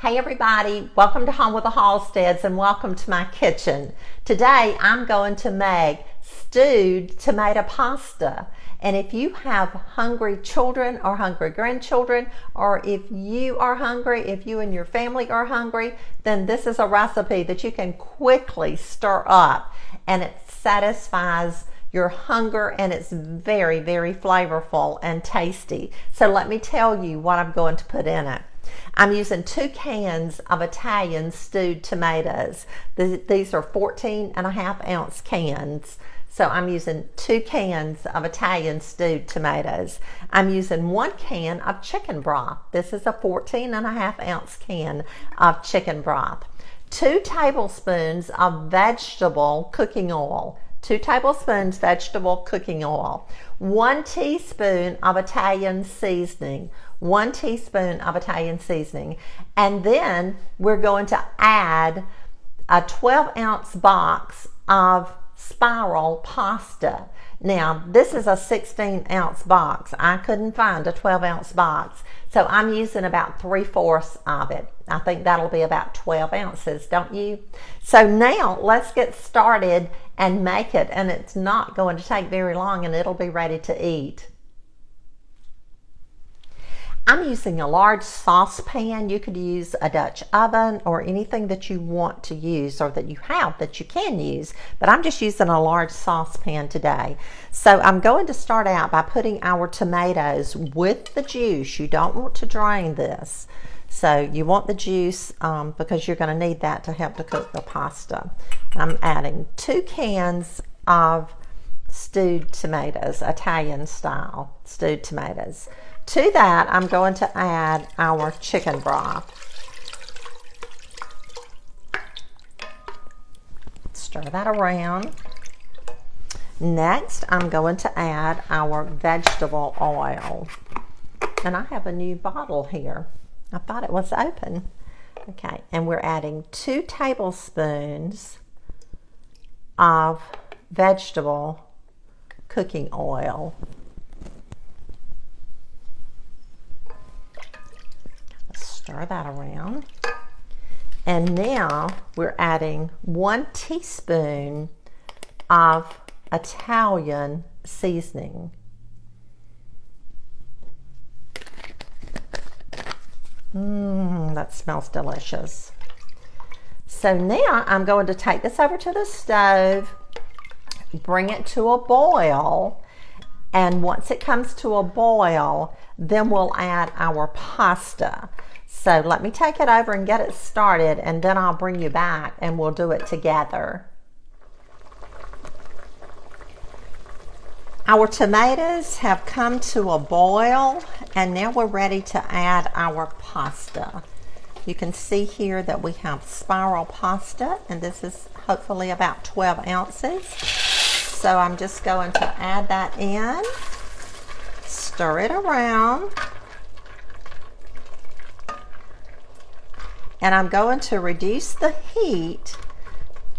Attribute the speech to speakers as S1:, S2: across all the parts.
S1: Hey everybody, welcome to Home with the Halsteads and welcome to my kitchen. Today I'm going to make stewed tomato pasta. And if you have hungry children or hungry grandchildren, or if you are hungry, if you and your family are hungry, then this is a recipe that you can quickly stir up and it satisfies your hunger, and it's very, very flavorful and tasty. So let me tell you what I'm going to put in it. I'm using 2 cans of Italian stewed tomatoes. These are 14.5-ounce cans. So I'm using 2 cans of Italian stewed tomatoes. I'm using 1 can of chicken broth. This is a 14.5-ounce can of chicken broth. 2 tablespoons of vegetable cooking oil. 2 tablespoons vegetable cooking oil, 1 teaspoon of Italian seasoning, 1 teaspoon of Italian seasoning, and then we're going to add a 12-ounce box of spiral pasta. Now, this is a 16-ounce box. I couldn't find a 12-ounce box, so I'm using about 3/4 of it. I think that'll be about 12 ounces, don't you? So now let's get started and make it, and it's not going to take very long and it'll be ready to eat. I'm using a large saucepan. You could use a Dutch oven or anything that you want to use or that you have that you can use, but I'm just using a large saucepan today. So I'm going to start out by putting our tomatoes with the juice. You don't want to drain this. So you want the juice because you're going to need that to help to cook the pasta. I'm adding 2 cans of stewed tomatoes, Italian style stewed tomatoes. To that, I'm going to add our chicken broth. Stir that around. Next, I'm going to add our vegetable oil. And I have a new bottle here. I thought it was open. Okay, and we're adding 2 tablespoons of vegetable cooking oil. Stir that around. And now we're adding 1 teaspoon of Italian seasoning. That smells delicious. So now I'm going to take this over to the stove, bring it to a boil, and once it comes to a boil, then we'll add our pasta. So let me take it over and get it started, and then I'll bring you back and we'll do it together. Our tomatoes have come to a boil, and now we're ready to add our pasta. You can see here that we have spiral pasta, and this is hopefully about 12 ounces. So I'm just going to add that in, stir it around, and I'm going to reduce the heat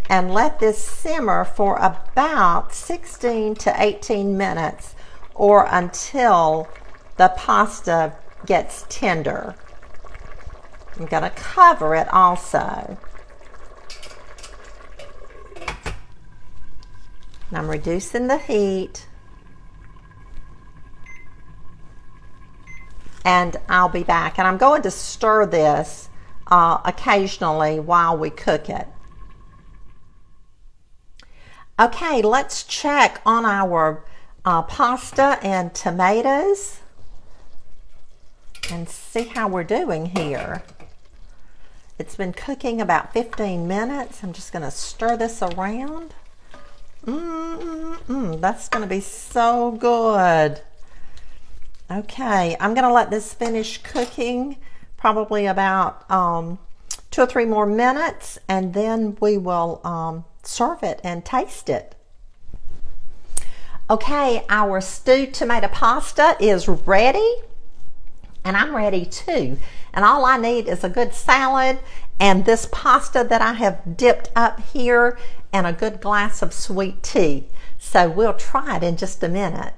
S1: and let this simmer for about 16 to 18 minutes or until the pasta gets tender. I'm going to cover it also. And I'm reducing the heat. And I'll be back. And I'm going to stir this occasionally while we cook it. Okay, let's check on our pasta and tomatoes and see how we're doing here. It's been cooking about 15 minutes. I'm just going to stir this around. That's going to be so good. Okay, I'm going to let this finish cooking probably about 2 or 3 more minutes, and then we will serve it and taste it. Okay, our stewed tomato pasta is ready, and I'm ready too. And all I need is a good salad and this pasta that I have dipped up here and a good glass of sweet tea. So we'll try it in just a minute.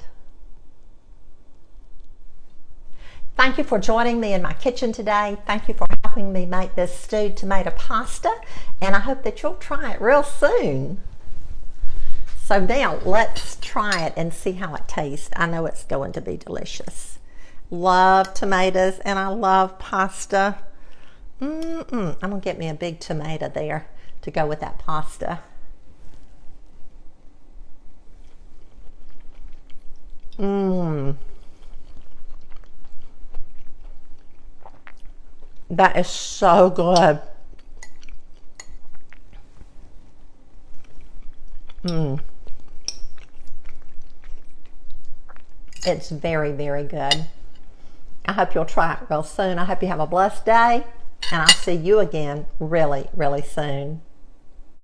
S1: Thank you for joining me in my kitchen today. Thank you for helping me make this stewed tomato pasta, and I hope that you'll try it real soon. So now let's try it and see how it tastes. I know it's going to be delicious. Love tomatoes and I love pasta. I'm gonna get me a big tomato there to go with that pasta. That is so good. It's very, very good. I hope you'll try it real soon. I hope you have a blessed day, and I'll see you again really, really soon.